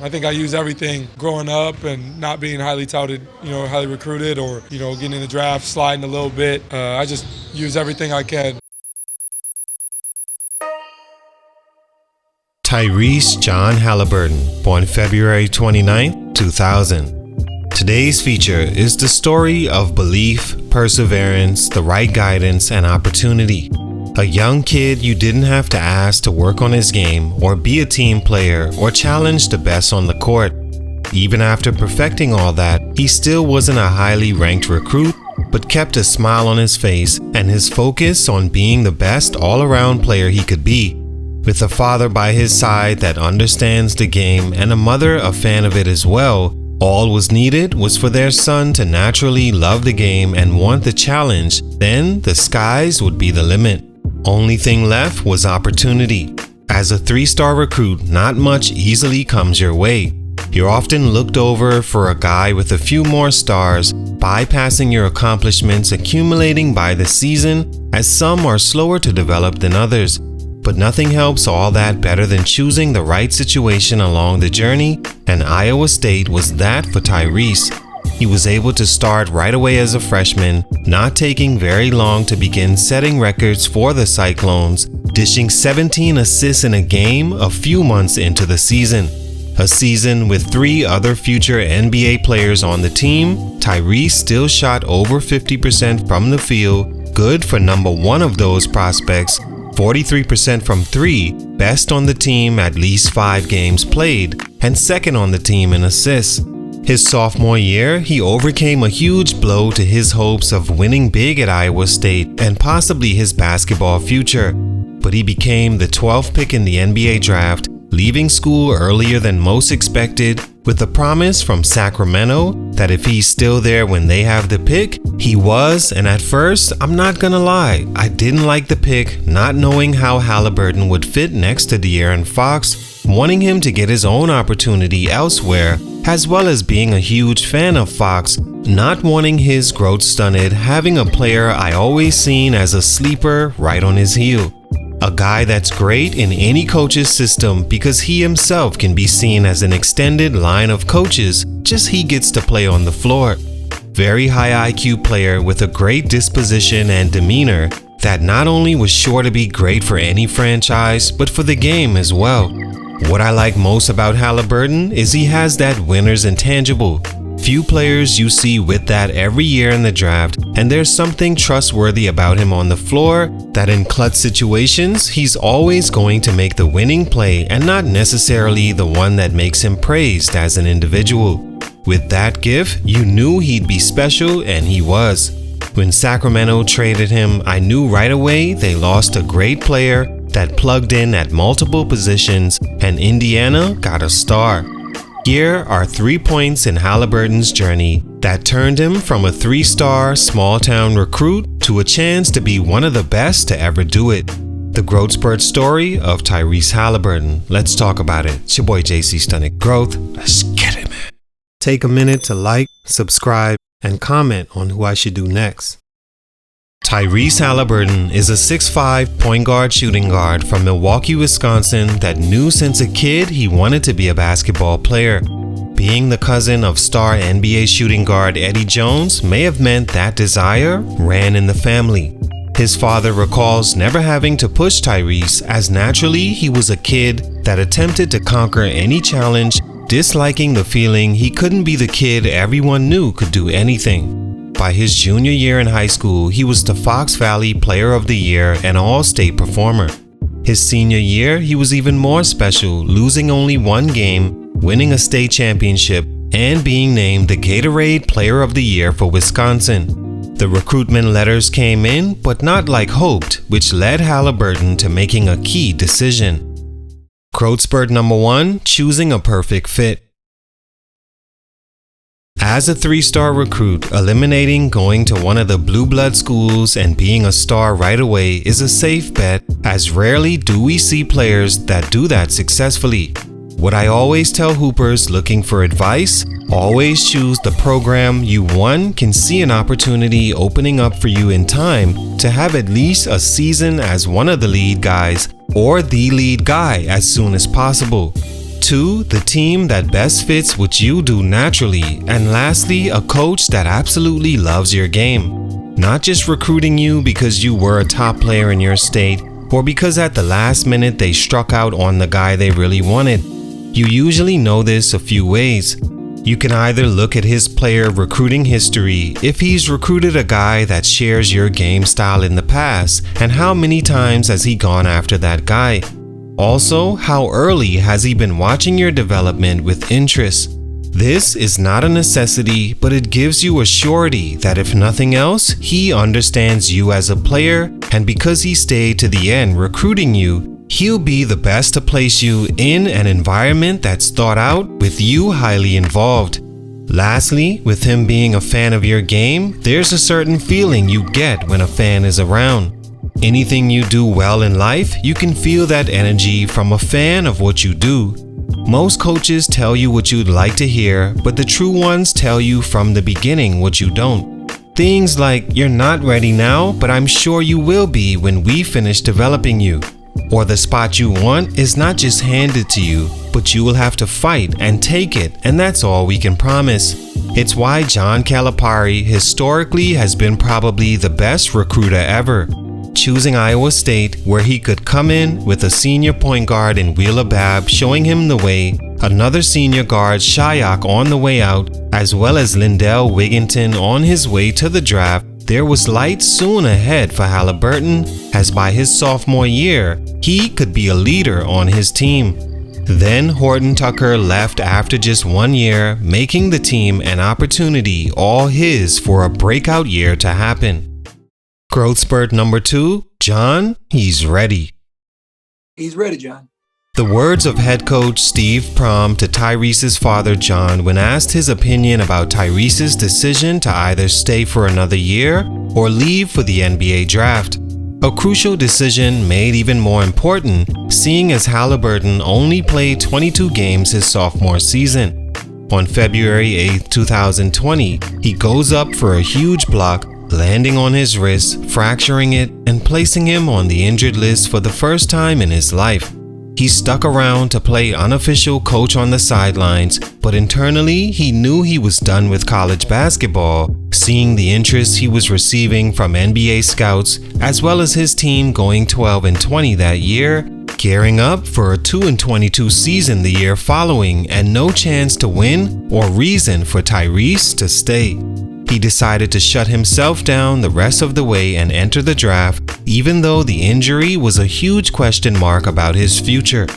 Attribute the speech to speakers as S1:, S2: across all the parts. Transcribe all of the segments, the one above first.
S1: I think I use everything growing up and not being highly touted, highly recruited or, getting in the draft, sliding a little bit. I just use everything I can.
S2: Tyrese John Haliburton, born February 29, 2000. Today's feature is the story of belief, perseverance, the right guidance, and opportunity. A young kid you didn't have to ask to work on his game or be a team player or challenge the best on the court. Even after perfecting all that, he still wasn't a highly ranked recruit, but kept a smile on his face and his focus on being the best all-around player he could be. With a father by his side that understands the game and a mother a fan of it as well, all was needed was for their son to naturally love the game and want the challenge. Then the skies would be the limit. Only thing left was opportunity. As a 3-star recruit, not much easily comes your way. You're often looked over for a guy with a few more stars, bypassing your accomplishments accumulating by the season, as some are slower to develop than others. But nothing helps all that better than choosing the right situation along the journey, and Iowa State was that for Tyrese. He was able to start right away as a freshman, not taking very long to begin setting records for the Cyclones, dishing 17 assists in a game a few months into the season. A season with 3 other future NBA players on the team, Tyrese still shot over 50% from the field, good for number 1 of those prospects, 43% from 3, best on the team at least 5 games played, and second on the team in assists. His sophomore year, he overcame a huge blow to his hopes of winning big at Iowa State and possibly his basketball future. But he became the 12th pick in the NBA draft, leaving school earlier than most expected, with the promise from Sacramento that if he's still there when they have the pick, he was. And at first, I'm not gonna lie, I didn't like the pick, not knowing how Haliburton would fit next to De'Aaron Fox, wanting him to get his own opportunity elsewhere, as well as being a huge fan of Fox, not wanting his growth stunted, having a player I always seen as a sleeper right on his heel. A guy that's great in any coach's system because he himself can be seen as an extended line of coaches, just he gets to play on the floor. Very high IQ player with a great disposition and demeanor that not only was sure to be great for any franchise, but for the game as well. What I like most about Haliburton is he has that winner's intangible. Few players you see with that every year in the draft, and there's something trustworthy about him on the floor that in clutch situations, he's always going to make the winning play and not necessarily the one that makes him praised as an individual. With that gift, you knew he'd be special, and he was. When Sacramento traded him, I knew right away they lost a great player that plugged in at multiple positions, and Indiana got a star. Here are 3 points in Haliburton's journey that turned him from a 3-star small-town recruit to a chance to be one of the best to ever do it. The growth spurt story of Tyrese Haliburton. Let's talk about it. It's your boy JC Stunted Growth. Let's get it, man. Take a minute to like, subscribe, and comment on who I should do next. Tyrese Haliburton is a 6'5" point guard shooting guard from Milwaukee, Wisconsin that knew since a kid he wanted to be a basketball player. Being the cousin of star NBA shooting guard Eddie Jones may have meant that desire ran in the family. His father recalls never having to push Tyrese, as naturally he was a kid that attempted to conquer any challenge, disliking the feeling he couldn't be the kid everyone knew could do anything. By his junior year in high school, he was the Fox Valley Player of the Year and All-State performer. His senior year, he was even more special, losing only 1 game, winning a state championship, and being named the Gatorade Player of the Year for Wisconsin. The recruitment letters came in, but not like hoped, which led Haliburton to making a key decision. Growth spurt number 1, choosing a perfect fit. As a 3-star recruit, eliminating going to one of the blue blood schools and being a star right away is a safe bet, as rarely do we see players that do that successfully. What I always tell hoopers looking for advice, always choose the program you can see an opportunity opening up for you in time to have at least a season as one of the lead guys or the lead guy as soon as possible. 2, the team that best fits what you do naturally. And lastly, a coach that absolutely loves your game. Not just recruiting you because you were a top player in your state, or because at the last minute they struck out on the guy they really wanted. You usually know this a few ways. You can either look at his player recruiting history, if he's recruited a guy that shares your game style in the past, and how many times has he gone after that guy. Also, how early has he been watching your development with interest. This is not a necessity, but it gives you a surety that if nothing else, he understands you as a player, and because he stayed to the end recruiting you, he'll be the best to place you in an environment that's thought out with you highly involved. Lastly, with him being a fan of your game, there's a certain feeling you get when a fan is around. Anything you do well in life, you can feel that energy from a fan of what you do. Most coaches tell you what you'd like to hear, but the true ones tell you from the beginning what you don't. Things like, "You're not ready now, but I'm sure you will be when we finish developing you." Or the spot you want is not just handed to you, but you will have to fight and take it, and that's all we can promise. It's why John Calipari historically has been probably the best recruiter ever. Choosing Iowa State, where he could come in with a senior point guard in Wheeler Babb showing him the way, another senior guard Shayak on the way out, as well as Lindell Wigginton on his way to the draft, there was light soon ahead for Haliburton, as by his sophomore year, he could be a leader on his team. Then Horton Tucker left after just 1 year, making the team an opportunity all his for a breakout year to happen. Growth spurt number 2, John, he's ready.
S3: He's ready, John.
S2: The words of head coach Steve Prohm to Tyrese's father John when asked his opinion about Tyrese's decision to either stay for another year or leave for the NBA draft. A crucial decision made even more important, seeing as Haliburton only played 22 games his sophomore season. On February 8, 2020, he goes up for a huge block, landing on his wrist, fracturing it, and placing him on the injured list for the first time in his life. He stuck around to play unofficial coach on the sidelines, but internally he knew he was done with college basketball, seeing the interest he was receiving from NBA scouts, as well as his team going 12-20 that year, gearing up for a 2-22 season the year following, and no chance to win or reason for Tyrese to stay. He decided to shut himself down the rest of the way and enter the draft, even though the injury was a huge question mark about his future.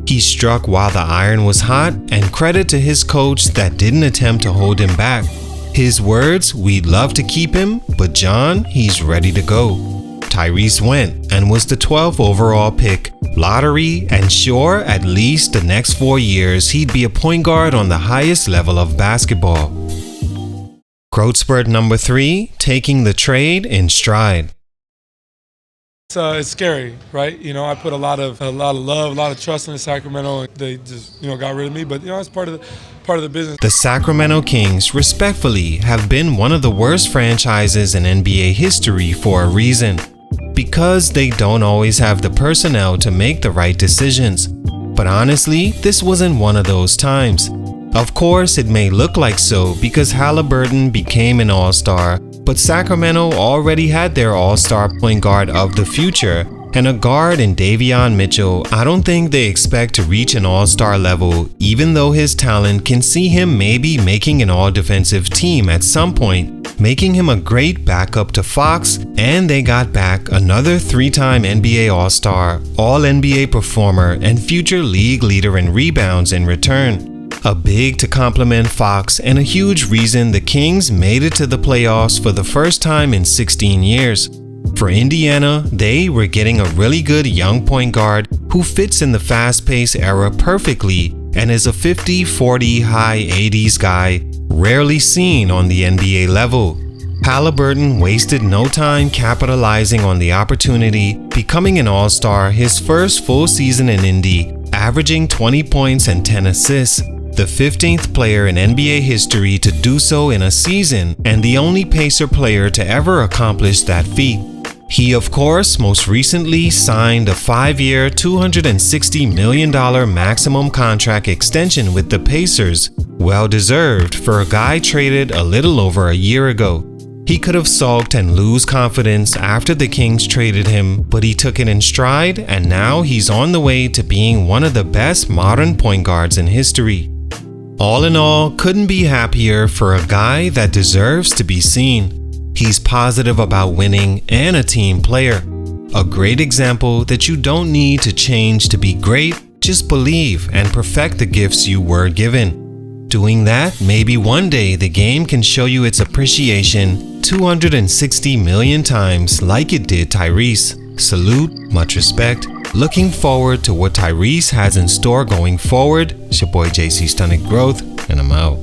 S2: He struck while the iron was hot, and credit to his coach that didn't attempt to hold him back. His words, "We'd love to keep him, but John, he's ready to go." Tyrese went and was the 12th overall pick, lottery, and sure, at least the next 4 years he'd be a point guard on the highest level of basketball. Growth spurt number 3, taking the trade in stride.
S1: It's scary, right? You know, I put a lot of love, a lot of trust in Sacramento, and they just, got rid of me. But it's part of the business.
S2: The Sacramento Kings, respectfully, have been one of the worst franchises in NBA history for a reason. Because they don't always have the personnel to make the right decisions. But honestly, this wasn't one of those times. Of course, it may look like so because Haliburton became an all-star, but Sacramento already had their all-star point guard of the future, and a guard in Davion Mitchell. I don't think they expect to reach an all-star level, even though his talent can see him maybe making an all-defensive team at some point, making him a great backup to Fox, and they got back another 3-time NBA All-Star, All-NBA performer, and future league leader in rebounds in return. A big to complement Fox, and a huge reason the Kings made it to the playoffs for the first time in 16 years. For Indiana, they were getting a really good young point guard who fits in the fast-paced era perfectly and is a 50-40 high 80s guy, rarely seen on the NBA level. Haliburton wasted no time capitalizing on the opportunity, becoming an all-star his first full season in Indy, averaging 20 points and 10 assists. The 15th player in NBA history to do so in a season, and the only Pacer player to ever accomplish that feat. He, of course, most recently signed a 5-year, $260 million maximum contract extension with the Pacers, well deserved for a guy traded a little over a year ago. He could have sulked and lose confidence after the Kings traded him, but he took it in stride, and now he's on the way to being one of the best modern point guards in history. All in all, couldn't be happier for a guy that deserves to be seen. He's positive about winning and a team player. A great example that you don't need to change to be great, just believe and perfect the gifts you were given. Doing that, maybe one day the game can show you its appreciation 260 million times like it did Tyrese. Salute, much respect. Looking forward to what Tyrese has in store going forward. It's your boy JC Stunted Growth, and I'm out.